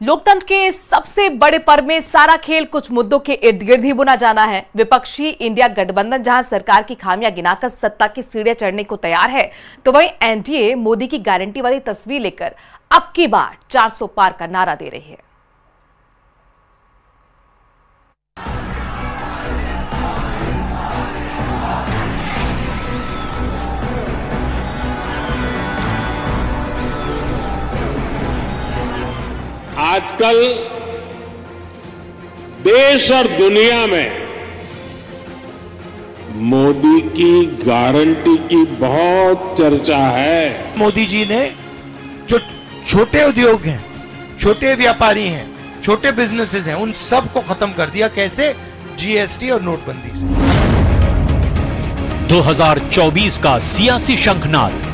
लोकतंत्र के सबसे बड़े पर्व में सारा खेल कुछ मुद्दों के इर्द गिर्द ही बुना जाना है। विपक्षी इंडिया गठबंधन जहां सरकार की खामियां गिनाकर सत्ता की सीढ़ियां चढ़ने को तैयार है, तो वहीं एनडीए मोदी की गारंटी वाली तस्वीर लेकर अब की बार 400 पार का नारा दे रही है। आजकल देश और दुनिया में मोदी की गारंटी की बहुत चर्चा है। मोदी जी ने जो छोटे उद्योग हैं, छोटे व्यापारी हैं, छोटे बिजनेसेस हैं, उन सब को खत्म कर दिया। कैसे? जीएसटी और नोटबंदी से। 2024 का सियासी शंखनाद।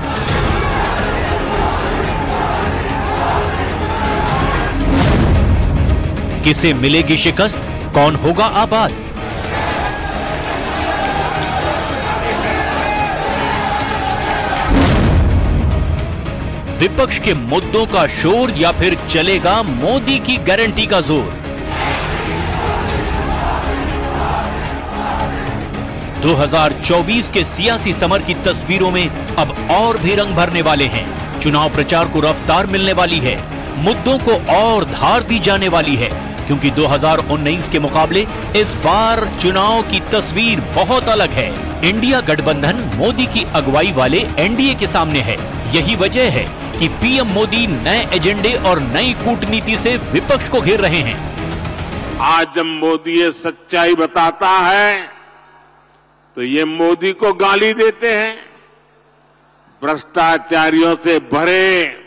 किसे मिलेगी शिकस्त? कौन होगा आबाद? विपक्ष के मुद्दों का शोर या फिर चलेगा मोदी की गारंटी का जोर? 2024 के सियासी समर की तस्वीरों में अब और भी रंग भरने वाले हैं। चुनाव प्रचार को रफ्तार मिलने वाली है, मुद्दों को और धार दी जाने वाली है, क्योंकि 2019 के मुकाबले इस बार चुनाव की तस्वीर बहुत अलग है। इंडिया गठबंधन मोदी की अगुवाई वाले एनडीए के सामने है। यही वजह है कि पीएम मोदी नए एजेंडे और नई कूटनीति से विपक्ष को घेर रहे हैं। आज जब मोदी ये सच्चाई बताता है तो ये मोदी को गाली देते हैं। भ्रष्टाचारियों से भरे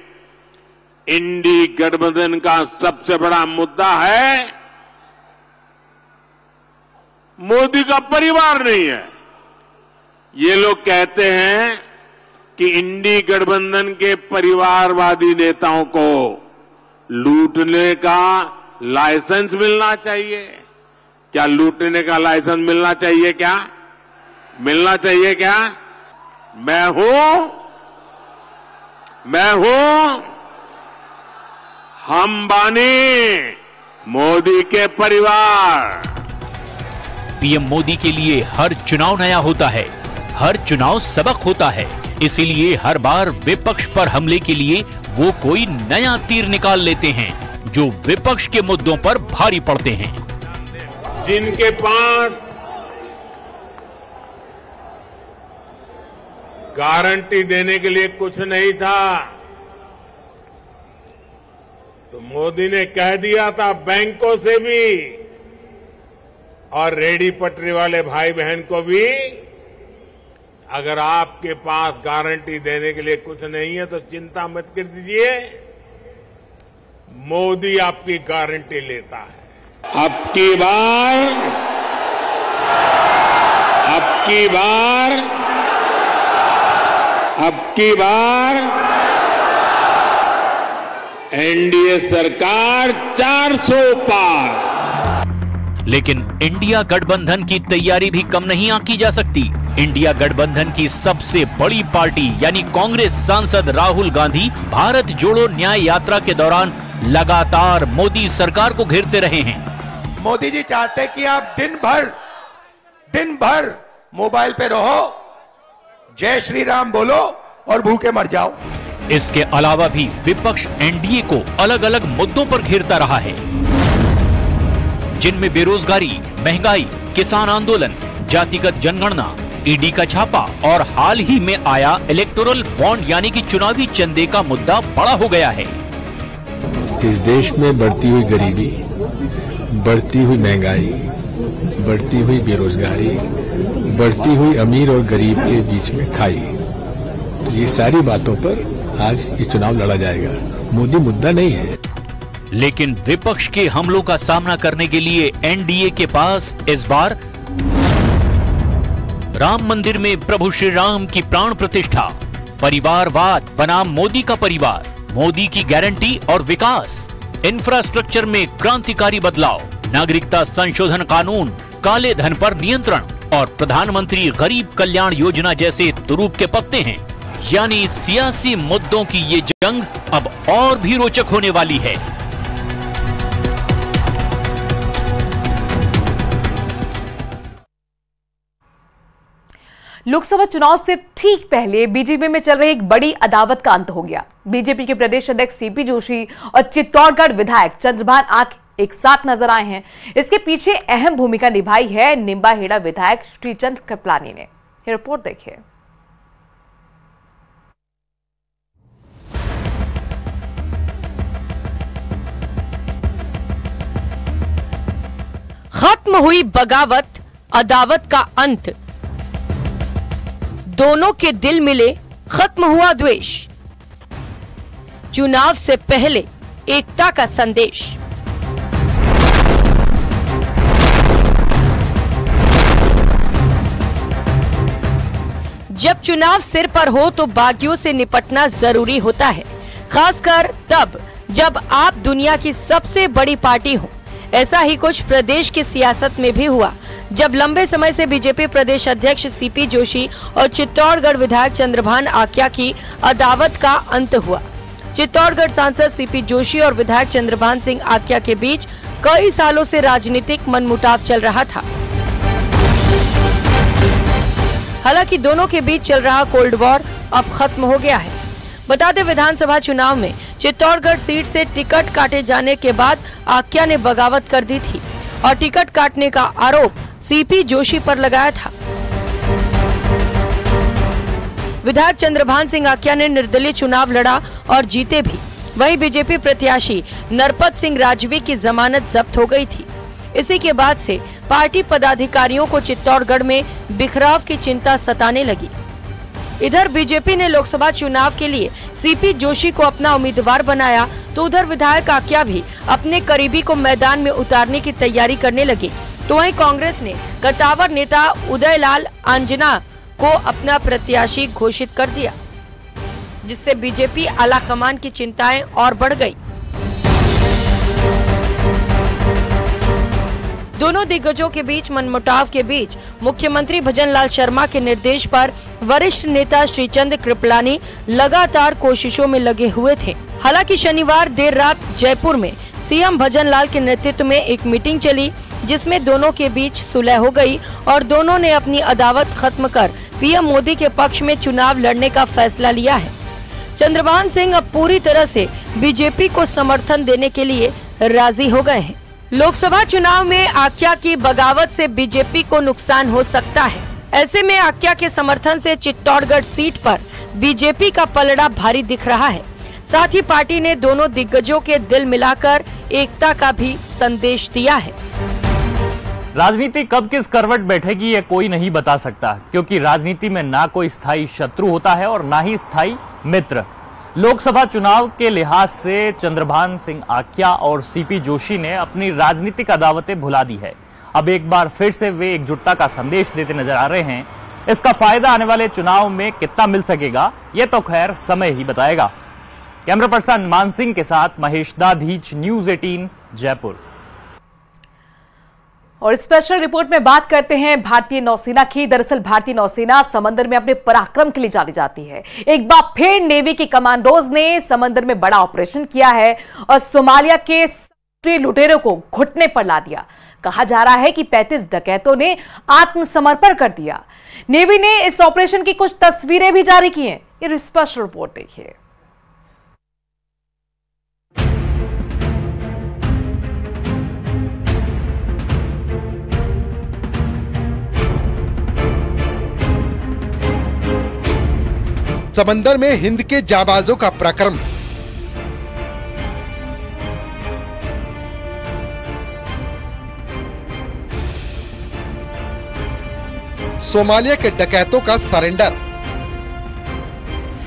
इंडी गठबंधन का सबसे बड़ा मुद्दा है मोदी का परिवार नहीं है। ये लोग कहते हैं कि इंडी गठबंधन के परिवारवादी नेताओं को लूटने का लाइसेंस मिलना चाहिए। क्या लूटने का लाइसेंस मिलना चाहिए? क्या मिलना चाहिए? क्या मैं हूं हम बानी मोदी के परिवार। पीएम मोदी के लिए हर चुनाव नया होता है, हर चुनाव सबक होता है। इसीलिए हर बार विपक्ष पर हमले के लिए वो कोई नया तीर निकाल लेते हैं जो विपक्ष के मुद्दों पर भारी पड़ते हैं। जिनके पास गारंटी देने के लिए कुछ नहीं था, तो मोदी ने कह दिया था बैंकों से भी और रेहड़ी पटरी वाले भाई बहन को भी, अगर आपके पास गारंटी देने के लिए कुछ नहीं है तो चिंता मत कर दीजिए, मोदी आपकी गारंटी लेता है। अब की बार एनडीए सरकार 400 पार। लेकिन इंडिया गठबंधन की तैयारी भी कम नहीं आंकी जा सकती। इंडिया गठबंधन की सबसे बड़ी पार्टी यानी कांग्रेस सांसद राहुल गांधी भारत जोड़ो न्याय यात्रा के दौरान लगातार मोदी सरकार को घेरते रहे हैं। मोदी जी चाहते हैं कि आप दिन भर मोबाइल पे रहो, जय श्री राम बोलो और भूखे मर जाओ। इसके अलावा भी विपक्ष एनडीए को अलग अलग मुद्दों पर घेरता रहा है, जिनमें बेरोजगारी, महंगाई, किसान आंदोलन, जातिगत जनगणना, ईडी का छापा और हाल ही में आया इलेक्टोरल बॉन्ड यानी कि चुनावी चंदे का मुद्दा बड़ा हो गया है। इस देश में बढ़ती हुई गरीबी, बढ़ती हुई महंगाई, बढ़ती हुई बेरोजगारी, बढ़ती हुई अमीर और गरीब के बीच में खाई, तो ये सारी बातों पर आज ये चुनाव लड़ा जाएगा। मोदी मुद्दा नहीं है। लेकिन विपक्ष के हमलों का सामना करने के लिए एनडीए के पास इस बार राम मंदिर में प्रभु श्री राम की प्राण प्रतिष्ठा, परिवारवाद बनाम मोदी का परिवार, मोदी की गारंटी और विकास, इंफ्रास्ट्रक्चर में क्रांतिकारी बदलाव, नागरिकता संशोधन कानून, काले धन पर नियंत्रण और प्रधानमंत्री गरीब कल्याण योजना जैसे तुरूप के पत्ते हैं। यानी सियासी मुद्दों की ये जंग अब और भी रोचक होने वाली है। लोकसभा चुनाव से ठीक पहले बीजेपी में चल रही एक बड़ी अदावत का अंत हो गया। बीजेपी के प्रदेश अध्यक्ष सीपी जोशी और चित्तौड़गढ़ विधायक चंद्रभान आंख एक साथ नजर आए हैं। इसके पीछे अहम भूमिका निभाई है निम्बाहेड़ा विधायक श्रीचंद कृपलानी ने। ये रिपोर्ट देखिए। खत्म हुई बगावत, अदावत का अंत, दोनों के दिल मिले, खत्म हुआ द्वेष, चुनाव से पहले एकता का संदेश। जब चुनाव सिर पर हो तो बागियों से निपटना जरूरी होता है, खासकर तब जब आप दुनिया की सबसे बड़ी पार्टी हो। ऐसा ही कुछ प्रदेश की सियासत में भी हुआ, जब लंबे समय से बीजेपी प्रदेश अध्यक्ष सीपी जोशी और चित्तौड़गढ़ विधायक चंद्रभान आक्या की अदावत का अंत हुआ। चित्तौड़गढ़ सांसद सीपी जोशी और विधायक चंद्रभान सिंह आक्या के बीच कई सालों से राजनीतिक मनमुटाव चल रहा था। हालांकि दोनों के बीच चल रहा कोल्ड वॉर अब खत्म हो गया है। बता दें, विधानसभा चुनाव में चित्तौड़गढ़ सीट से टिकट काटे जाने के बाद आक्या ने बगावत कर दी थी और टिकट काटने का आरोप सीपी जोशी पर लगाया था। विधायक चंद्रभान सिंह आक्या ने निर्दलीय चुनाव लड़ा और जीते भी। वहीं बीजेपी प्रत्याशी नरपत सिंह राजवी की जमानत जब्त हो गई थी। इसी के बाद से पार्टी पदाधिकारियों को चित्तौड़गढ़ में बिखराव की चिंता सताने लगी। इधर बीजेपी ने लोकसभा चुनाव के लिए सीपी जोशी को अपना उम्मीदवार बनाया, तो उधर विधायक आक्या भी अपने करीबी को मैदान में उतारने की तैयारी करने लगे। तो वहीं कांग्रेस ने कटावर नेता उदयलाल आंजना को अपना प्रत्याशी घोषित कर दिया, जिससे बीजेपी आलाकमान की चिंताएं और बढ़ गई। दोनों दिग्गजों के बीच मनमुटाव के बीच मुख्यमंत्री भजनलाल शर्मा के निर्देश पर वरिष्ठ नेता श्रीचंद कृपलानी लगातार कोशिशों में लगे हुए थे। हालांकि शनिवार देर रात जयपुर में सीएम भजनलाल के नेतृत्व में एक मीटिंग चली, जिसमें दोनों के बीच सुलह हो गई और दोनों ने अपनी अदावत खत्म कर पीएम मोदी के पक्ष में चुनाव लड़ने का फैसला लिया है। चंद्रभान सिंह अब पूरी तरह से बीजेपी को समर्थन देने के लिए राजी हो गए हैं। लोकसभा चुनाव में आक्या की बगावत से बीजेपी को नुकसान हो सकता है। ऐसे में आक्या के समर्थन से चित्तौड़गढ़ सीट पर बीजेपी का पलड़ा भारी दिख रहा है। साथ ही पार्टी ने दोनों दिग्गजों के दिल मिलाकर एकता का भी संदेश दिया है। राजनीति कब किस करवट बैठेगी ये कोई नहीं बता सकता, क्योंकि राजनीति में ना कोई स्थायी शत्रु होता है और ना ही स्थायी मित्र। लोकसभा चुनाव के लिहाज से चंद्रभान सिंह आक्या और सीपी जोशी ने अपनी राजनीतिक अदावतें भुला दी है। अब एक बार फिर से वे एकजुटता का संदेश देते नजर आ रहे हैं। इसका फायदा आने वाले चुनाव में कितना मिल सकेगा, ये तो खैर समय ही बताएगा। कैमरा पर्सन मान सिंह के साथ महेश दाधीच, न्यूज 18 जयपुर। और स्पेशल रिपोर्ट में बात करते हैं भारतीय नौसेना की। दरअसल भारतीय नौसेना समंदर में अपने पराक्रम के लिए जानी जाती है। एक बार फिर नेवी की कमांडोज ने समंदर में बड़ा ऑपरेशन किया है और सोमालिया के लुटेरों को घुटने पर ला दिया। कहा जा रहा है कि 35 डकैतों ने आत्मसमर्पण कर दिया। नेवी ने इस ऑपरेशन की कुछ तस्वीरें भी जारी की हैं। ये स्पेशल रिपोर्ट देखिए। समंदर में हिंद के जाबाजों का पराक्रम। सोमालिया के डकैतों का सरेंडर।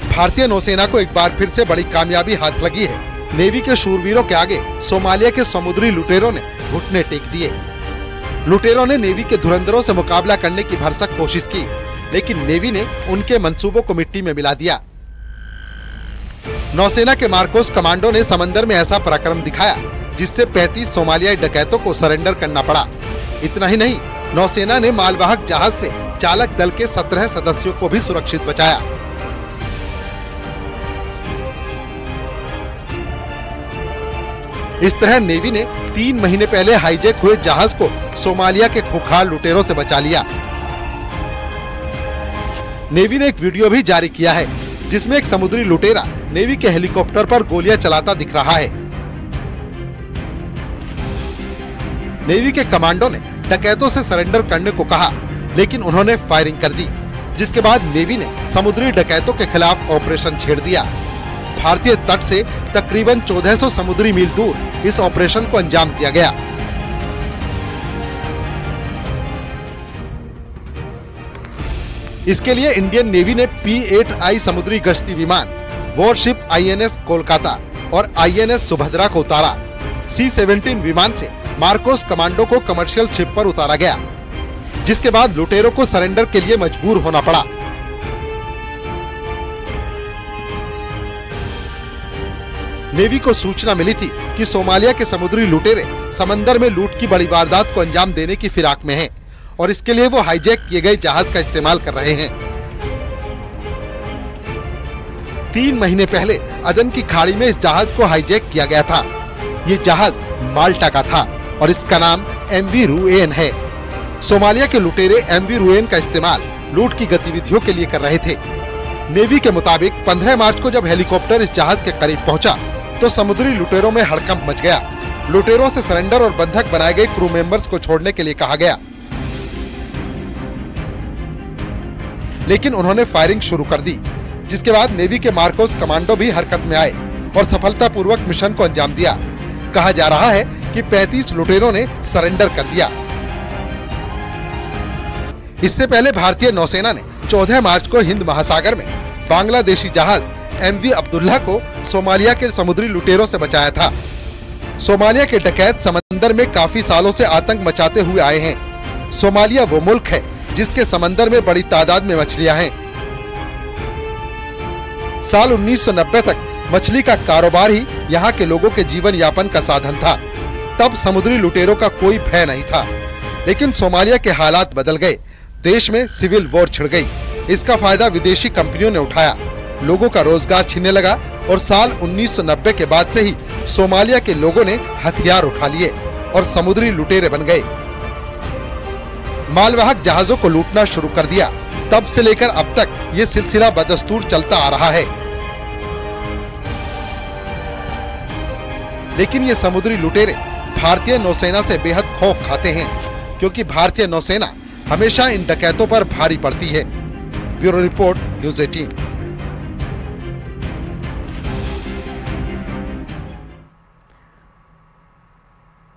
भारतीय नौसेना को एक बार फिर से बड़ी कामयाबी हाथ लगी है। नेवी के शूरवीरों के आगे सोमालिया के समुद्री लुटेरों ने घुटने टेक दिए। लुटेरों ने नेवी के धुरंधरों से मुकाबला करने की भरसक कोशिश की, लेकिन नेवी ने उनके मंसूबों को मिट्टी में मिला दिया। नौसेना के मार्कोस कमांडो ने समंदर में ऐसा पराक्रम दिखाया जिससे 35 सोमालियाई डकैतों को सरेंडर करना पड़ा। इतना ही नहीं, नौसेना ने मालवाहक जहाज से चालक दल के 17 सदस्यों को भी सुरक्षित बचाया। इस तरह नेवी ने 3 महीने पहले हाईजैक हुए जहाज को सोमालिया के खुखार लुटेरों से बचा लिया। नेवी ने एक वीडियो भी जारी किया है जिसमें एक समुद्री लुटेरा नेवी के हेलीकॉप्टर पर गोलियां चलाता दिख रहा है। नेवी के कमांडो ने डकैतों से सरेंडर करने को कहा, लेकिन उन्होंने फायरिंग कर दी, जिसके बाद नेवी ने समुद्री डकैतों के खिलाफ ऑपरेशन छेड़ दिया। भारतीय तट से तकरीबन 1400 समुद्री मील दूर इस ऑपरेशन को अंजाम दिया गया। इसके लिए इंडियन नेवी ने P-8I समुद्री गश्ती विमान, वॉरशिप INS कोलकाता और INS सुभद्रा को उतारा। C-17 विमान से मार्कोस कमांडो को कमर्शियल शिप पर उतारा गया, जिसके बाद लुटेरों को सरेंडर के लिए मजबूर होना पड़ा। नेवी को सूचना मिली थी कि सोमालिया के समुद्री लुटेरे समंदर में लूट की बड़ी वारदात को अंजाम देने की फिराक में हैं और इसके लिए वो हाईजैक किए गए जहाज का इस्तेमाल कर रहे हैं। 3 महीने पहले अदन की खाड़ी में इस जहाज को हाईजैक किया गया था। ये जहाज माल्टा का था और इसका नाम MV रुएन है। सोमालिया के लुटेरे MV रुएन का इस्तेमाल लूट की गतिविधियों के लिए कर रहे थे। नेवी के मुताबिक 15 मार्च को जब हेलीकॉप्टर इस जहाज के करीब पहुंचा तो समुद्री लुटेरों में हड़कंप मच गया। लुटेरों से सरेंडर और बंधक बनाए गए क्रू मेंबर्स को छोड़ने के लिए कहा गया, लेकिन उन्होंने फायरिंग शुरू कर दी, जिसके बाद नेवी के मार्कोस कमांडो भी हरकत में आए और सफलतापूर्वक मिशन को अंजाम दिया। कहा जा रहा है कि 35 लुटेरों ने सरेंडर कर दिया। इससे पहले भारतीय नौसेना ने 14 मार्च को हिंद महासागर में बांग्लादेशी जहाज MV अब्दुल्ला को सोमालिया के समुद्री लुटेरों से बचाया था। सोमालिया के डकैत समंदर में काफी सालों से आतंक मचाते हुए आए हैं। सोमालिया वो मुल्क है जिसके समंदर में बड़ी तादाद में मछलियां हैं। साल 1990 तक मछली का कारोबार ही यहाँ के लोगों के जीवन यापन का साधन था। तब समुद्री लुटेरों का कोई भय नहीं था, लेकिन सोमालिया के हालात बदल गए। देश में सिविल वॉर छिड़ गई। इसका फायदा विदेशी कंपनियों ने उठाया, लोगों का रोजगार छीनने लगा और साल 1990 के बाद से ही सोमालिया के लोगों ने हथियार उठा लिए और समुद्री लुटेरे बन गए। मालवाहक जहाजों को लूटना शुरू कर दिया। तब से लेकर अब तक ये सिलसिला बदस्तूर चलता आ रहा है। लेकिन ये समुद्री लुटेरे भारतीय नौसेना से बेहद खौफ खाते हैं, क्योंकि भारतीय नौसेना हमेशा इन डकैतों पर भारी पड़ती है। Bureau report, news 18।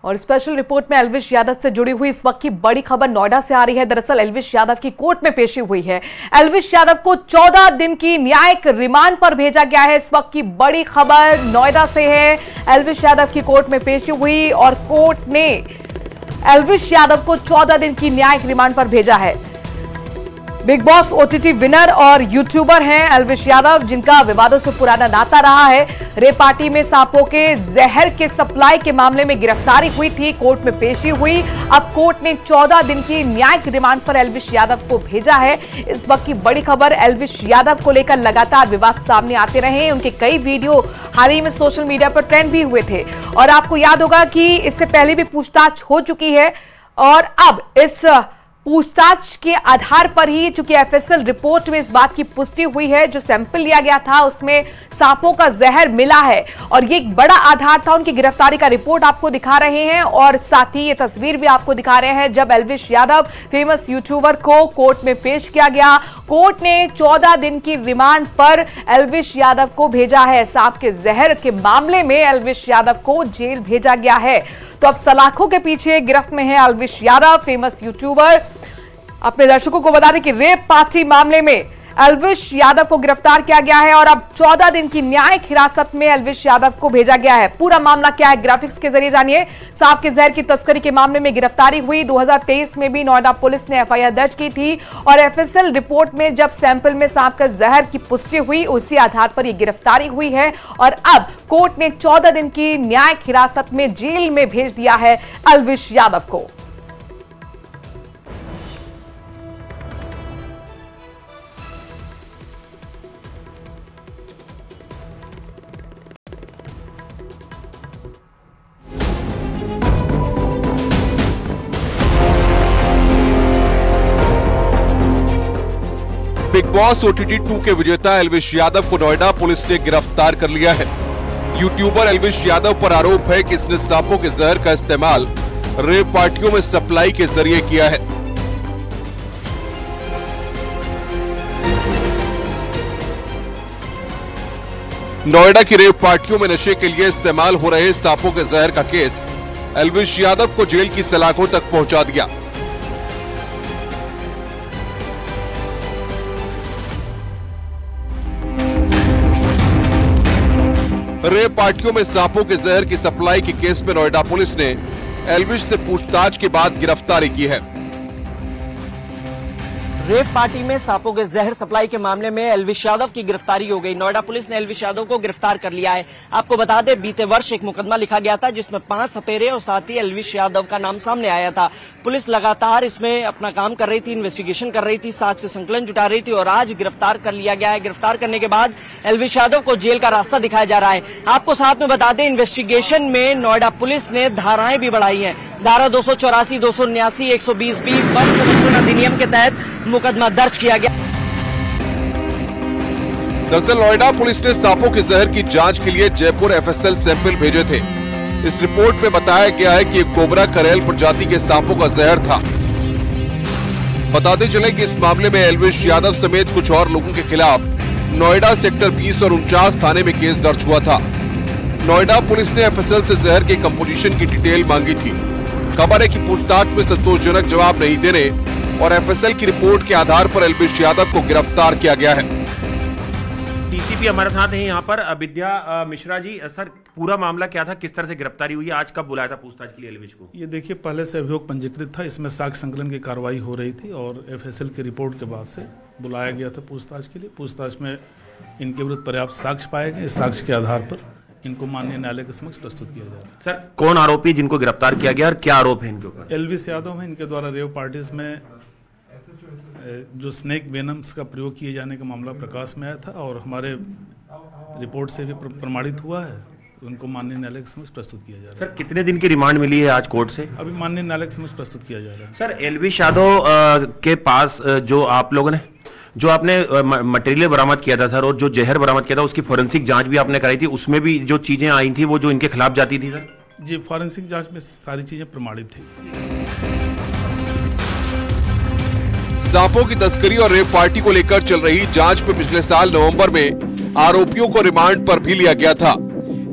और स्पेशल रिपोर्ट में एल्विश यादव से जुड़ी हुई इस वक्त की बड़ी खबर नोएडा से आ रही है। दरअसल एल्विश यादव की कोर्ट में पेशी हुई है। एल्विश यादव को 14 दिन की न्यायिक रिमांड पर भेजा गया है। इस वक्त की बड़ी खबर नोएडा से है। एल्विश यादव की कोर्ट में पेशी हुई और कोर्ट ने एल्विश यादव को 14 दिन की न्यायिक रिमांड पर भेजा है। बिग बॉस OTT विनर और यूट्यूबर हैं एल्विश यादव, जिनका विवादों से पुराना नाता रहा है। रेप पार्टी में सांपों के जहर के सप्लाई के मामले में गिरफ्तारी हुई थी, कोर्ट में पेशी हुई। अब कोर्ट ने 14 दिन की न्यायिक रिमांड पर एल्विश यादव को भेजा है। इस वक्त की बड़ी खबर, एल्विश यादव को लेकर लगातार विवाद सामने आते रहे। उनके कई वीडियो हाल ही में सोशल मीडिया पर ट्रेंड भी हुए थे और आपको याद होगा कि इससे पहले भी पूछताछ हो चुकी है और अब इस पूछताछ के आधार पर ही चूंकि FSL रिपोर्ट में इस बात की पुष्टि हुई है, जो सैंपल लिया गया था उसमें सांपों का जहर मिला है और ये एक बड़ा आधार था उनकी गिरफ्तारी का। रिपोर्ट आपको दिखा रहे हैं और साथ ही ये तस्वीर भी आपको दिखा रहे हैं जब एल्विश यादव फेमस यूट्यूबर को कोर्ट में पेश किया गया। कोर्ट ने 14 दिन की रिमांड पर एल्विश यादव को भेजा है। सांप के जहर के मामले में एल्विश यादव को जेल भेजा गया है। तो अब सलाखों के पीछे गिरफ्त में है एल्विश यादव, फेमस यूट्यूबर। अपने दर्शकों को बता दें कि रेप पार्टी मामले में एल्विश यादव को गिरफ्तार किया गया है और अब 14 दिन की न्यायिक हिरासत में एल्विश यादव को भेजा गया है। पूरा मामला क्या है, ग्राफिक्स के जरिए जानिए। सांप के जहर की तस्करी के मामले में गिरफ्तारी हुई। 2023 में भी नोएडा पुलिस ने FIR दर्ज की थी और FSL रिपोर्ट में जब सैंपल में सांप का जहर की पुष्टि हुई, उसी आधार पर यह गिरफ्तारी हुई है और अब कोर्ट ने 14 दिन की न्यायिक हिरासत में जेल में भेज दिया है एल्विश यादव को। बिग बिग बॉस OTT 2 के विजेता एल्विश यादव को नोएडा पुलिस ने गिरफ्तार कर लिया है। यूट्यूबर एल्विश यादव पर आरोप है कि इसने सांपों के जहर का इस्तेमाल रेव पार्टियों में सप्लाई के जरिए किया है। नोएडा की रेव पार्टियों में नशे के लिए इस्तेमाल हो रहे सांपों के जहर का केस एल्विश यादव को जेल की सलाखों तक पहुंचा दिया। रेव पार्टियों में सांपों के जहर की सप्लाई के केस में नोएडा पुलिस ने एल्विश से पूछताछ के बाद गिरफ्तारी की है। रेव पार्टी में सांपों के जहर सप्लाई के मामले में एल्विश यादव की गिरफ्तारी हो गई। नोएडा पुलिस ने एल्विश यादव को गिरफ्तार कर लिया है। आपको बता दें, बीते वर्ष एक मुकदमा लिखा गया था जिसमें 5 सपेरे और साथ ही एल्विश यादव का नाम सामने आया था। पुलिस लगातार इसमें अपना काम कर रही थी, इन्वेस्टिगेशन कर रही थी, साक्ष्य संकलन जुटा रही थी और आज गिरफ्तार कर लिया गया है। गिरफ्तार करने के बाद एल्विश यादव को जेल का रास्ता दिखाया जा रहा है। आपको साथ में बता दें, इन्वेस्टिगेशन में नोएडा पुलिस ने धाराएं भी बढ़ाई हैं। धारा 284, 279, 120B वन संरक्षण अधिनियम के तहत मुकदमा दर्ज किया गया। दरअसल नोएडा पुलिस ने सांपों के जहर की जांच के लिए जयपुर FSL सैंपल भेजे थे। इस रिपोर्ट में बताया गया है कि ये कोबरा करेल प्रजाति के सांपों का जहर था। बताते चले कि इस मामले में एल्विश यादव समेत कुछ और लोगों के खिलाफ नोएडा सेक्टर 20 और 49 थाने में केस दर्ज हुआ था। नोएडा पुलिस ने FSL से जहर के कंपोजिशन की डिटेल मांगी थी। खबर है कि पूछताछ में संतोषजनक जवाब नहीं देने और FSL की रिपोर्ट के आधार पर एल्विश यादव को गिरफ्तार किया गया है। DCP हमारे साथ हैं यहाँ पर विद्या मिश्रा जी। सर, पूरा मामला क्या था, किस तरह से गिरफ्तारी हुई है, आज कब बुलाया था पूछताछ के लिए एल्विश को? ये देखिए, पहले से अभियोग पंजीकृत था, इसमें साक्ष्य संकलन की कार्रवाई हो रही थी और FSL की रिपोर्ट के बाद से बुलाया गया था पूछताछ के लिए। पूछताछ में इनके विरुद्ध पर्याप्त साक्ष्य पाए गए। इस साक्ष्य के आधार पर इनको माननीय न्यायालय के समक्ष प्रस्तुत किया जा रहा है। सर, कौन आरोपी जिनको गिरफ्तार किया गया और क्या आरोप है इनके ऊपर? एल्विश यादव है। इनके द्वारा रेव पार्टीज में जो स्नेक वेनम्स का प्रयोग किए जाने का मामला प्रकाश में आया था और हमारे रिपोर्ट से भी प्रमाणित हुआ है। उनको माननीय न्यायालय के समक्ष प्रस्तुत किया जा रहा है। सर, कितने दिन की रिमांड मिली है आज कोर्ट से? अभी माननीय न्यायालय के समक्ष प्रस्तुत किया जा रहा है। सर, एल्विश यादव के पास जो आप लोगों ने जो आपने मटेरियल बरामद किया था सर, और जो जहर बरामद किया था उसकी फोरेंसिक जांच भी आपने कराई थी, उसमें भी जो चीजें आई थी वो जो इनके खिलाफ जाती थी सर? जी, फोरेंसिक जांच में सारी चीजें प्रमाणित थी। सांपों की तस्करी और रेव पार्टी को लेकर चल रही जांच में पिछले साल नवंबर में आरोपियों को रिमांड पर भी लिया गया था।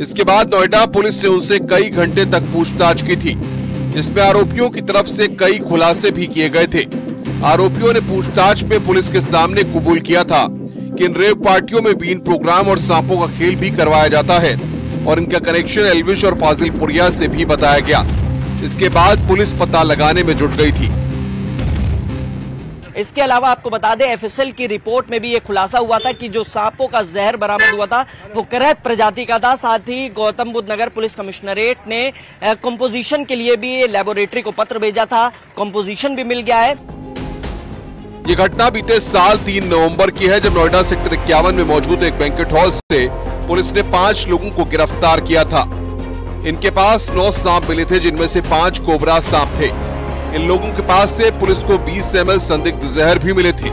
इसके बाद नोएडा पुलिस ने उनसे कई घंटे तक पूछताछ की थी। इसमें आरोपियों की तरफ से कई खुलासे भी किए गए थे। आरोपियों ने पूछताछ में पुलिस के सामने कबूल किया था कि इन रेव पार्टियों में बीन प्रोग्राम और सांपों का खेल भी करवाया जाता है और इनका कनेक्शन एल्विश और फाजिलपुरिया से भी बताया गया। इसके बाद पुलिस पता लगाने में जुट गई थी। इसके अलावा आपको बता दें, FSL की रिपोर्ट में भी ये खुलासा हुआ था कि जो सांपों का जहर बरामद हुआ था वो करहत प्रजाति का था। साथ ही गौतम बुद्ध नगर पुलिस कमिश्नरेट ने कंपोजिशन के लिए भी लेबोरेटरी को पत्र भेजा था। कंपोजिशन भी मिल गया है। ये घटना बीते साल 3 नवंबर की है, जब नोएडा सेक्टर 51 में मौजूद एक बैंक्वेट हॉल से पुलिस ने 5 लोगों को गिरफ्तार किया था। इनके पास 9 सांप मिले थे, जिनमें से 5 कोबरा सांप थे। इन लोगों के पास से पुलिस को 20 ml संदिग्ध जहर भी मिले थे।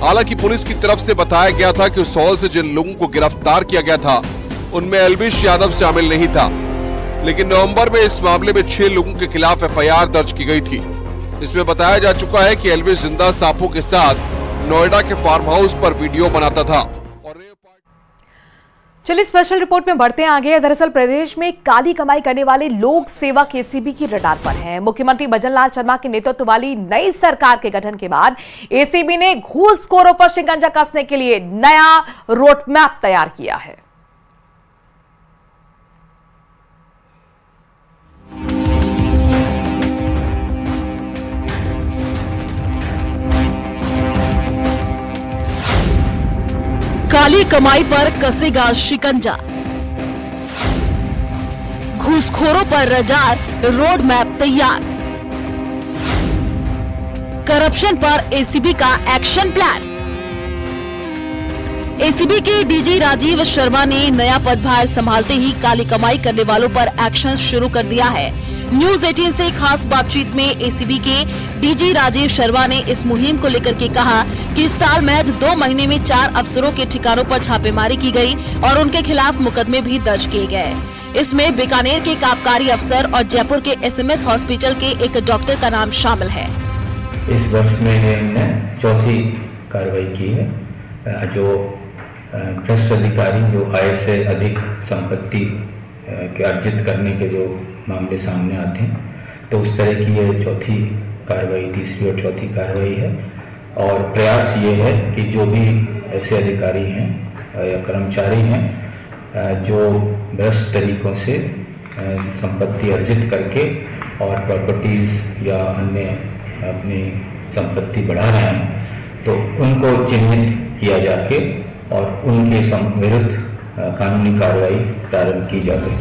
हालांकि पुलिस की तरफ से बताया गया था कि उस हॉल से जिन लोगों को गिरफ्तार किया गया था उनमें एल्विश यादव शामिल नहीं था। लेकिन नवंबर में इस मामले में 6 लोगों के खिलाफ FIR दर्ज की गई थी। इसमें बताया जा चुका है कि एल्विश जिंदा सांपों के साथ नोएडा के फार्म हाउस पर वीडियो बनाता था। चलिए स्पेशल रिपोर्ट में बढ़ते हैं आगे। दरअसल प्रदेश में काली कमाई करने वाले लोक सेवक ACB की रडार पर हैं। मुख्यमंत्री भजनलाल शर्मा के नेतृत्व वाली नई सरकार के गठन के बाद ACB ने घूसखोरों पर शिकंजा कसने के लिए नया रोड मैप तैयार किया है। काली कमाई पर कसेगा शिकंजा, घूसखोरों पर रडार रोड मैप तैयार, करप्शन पर ACB का एक्शन प्लान। ACB के DG राजीव शर्मा ने नया पदभार संभालते ही काली कमाई करने वालों पर एक्शन शुरू कर दिया है। न्यूज 18 से खास बातचीत में एसीबी के डीजी राजीव शर्मा ने इस मुहिम को लेकर के कहा कि इस साल महज 2 महीने में 4 अफसरों के ठिकानों पर छापेमारी की गई और उनके खिलाफ मुकदमे भी दर्ज किए गए। इसमें बीकानेर के एक आबकारी अफसर और जयपुर के एसएमएस हॉस्पिटल के एक डॉक्टर का नाम शामिल है। इस वर्ष में हमने चौथी कार्रवाई की है। जो भ्रष्ट अधिकारी जो आय से अधिक संपत्ति के अर्जित करने के जो मामले सामने आते हैं, तो उस तरह की ये चौथी कार्रवाई, तीसरी और चौथी कार्रवाई है। और प्रयास ये है कि जो भी ऐसे अधिकारी हैं या कर्मचारी हैं जो भ्रष्ट तरीकों से संपत्ति अर्जित करके और प्रॉपर्टीज या अन्य अपनी संपत्ति बढ़ा रहे हैं, तो उनको चिन्हित किया जाके और उनके विरुद्ध कानूनी कार्रवाई प्रारंभ की जाए।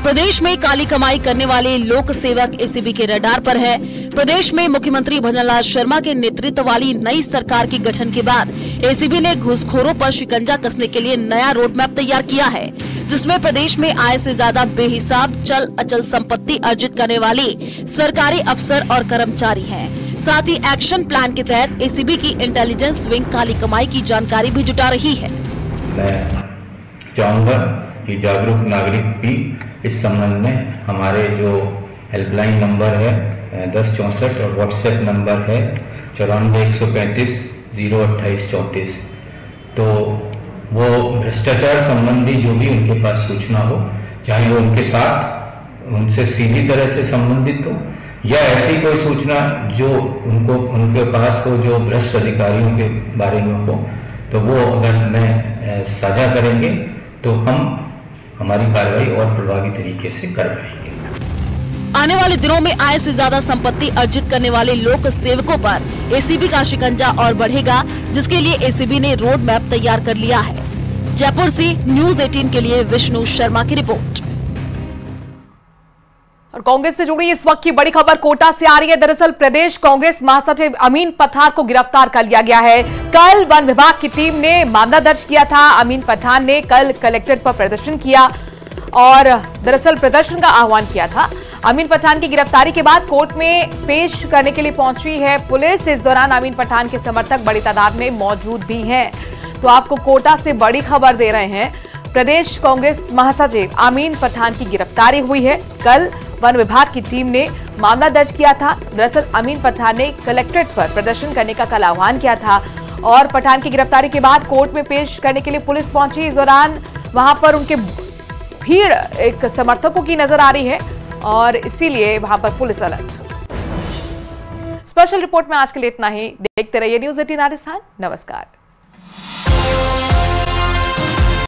प्रदेश में काली कमाई करने वाले लोक सेवक एसीबी के रडार पर है। प्रदेश में मुख्यमंत्री भजनलाल शर्मा के नेतृत्व वाली नई सरकार के गठन के बाद एसीबी ने घूसखोरों पर शिकंजा कसने के लिए नया रोड मैप तैयार किया है, जिसमें प्रदेश में आय से ज्यादा बेहिसाब चल अचल संपत्ति अर्जित करने वाले सरकारी अफसर और कर्मचारी हैं। साथ ही एक्शन प्लान के तहत एसीबी की इंटेलिजेंस विंग काली कमाई की जानकारी भी जुटा रही है। मैं चाहूँगा कि जागरूक नागरिक भी इस संबंध में हमारे जो हेल्पलाइन नंबर है 1064 और व्हाट्सएप नंबर है 94 135 028 34, तो वो भ्रष्टाचार संबंधी जो भी उनके पास सूचना हो, चाहे वो उनके साथ उनसे सीधी तरह से संबंधित हो या ऐसी कोई सूचना जो उनके पास हो जो भ्रष्ट अधिकारियों के बारे में हो, तो वो अगर मैं साझा करेंगे तो हम हमारी कार्रवाई और प्रभावी तरीके से कर पाएंगे। आने वाले दिनों में आय से ज्यादा संपत्ति अर्जित करने वाले लोक सेवकों पर एसीबी का शिकंजा और बढ़ेगा, जिसके लिए एसीबी ने रोड मैप तैयार कर लिया है। जयपुर से न्यूज 18 के लिए विष्णु शर्मा की रिपोर्ट। और कांग्रेस से जुड़ी इस वक्त की बड़ी खबर कोटा से आ रही है। दरअसल प्रदेश कांग्रेस महासचिव अमीन पठान को गिरफ्तार कर लिया गया है। कल वन विभाग की टीम ने मामला दर्ज किया था। अमीन पठान ने कल कलेक्ट्रेट पर प्रदर्शन किया और दरअसल प्रदर्शन का आह्वान किया था। अमीन पठान की गिरफ्तारी के बाद कोर्ट में पेश करने के लिए पहुंची है पुलिस। इस दौरान अमीन पठान के समर्थक बड़ी तादाद में मौजूद भी हैं। तो आपको कोटा से बड़ी खबर दे रहे हैं। प्रदेश कांग्रेस महासचिव अमीन पठान की गिरफ्तारी हुई है। कल वन विभाग की टीम ने मामला दर्ज किया था। दरअसल अमीन पठान ने कलेक्ट्रेट पर प्रदर्शन करने का कल आह्वान किया था और पठान की गिरफ्तारी के बाद कोर्ट में पेश करने के लिए पुलिस पहुंची। इस दौरान वहां पर उनके भीड़ एक समर्थकों की नजर आ रही है और इसीलिए वहां पर पुलिस अलर्ट। स्पेशल रिपोर्ट में आज के लिए इतना ही। देखते रहिए न्यूज 18 राजस्थान। नमस्कार।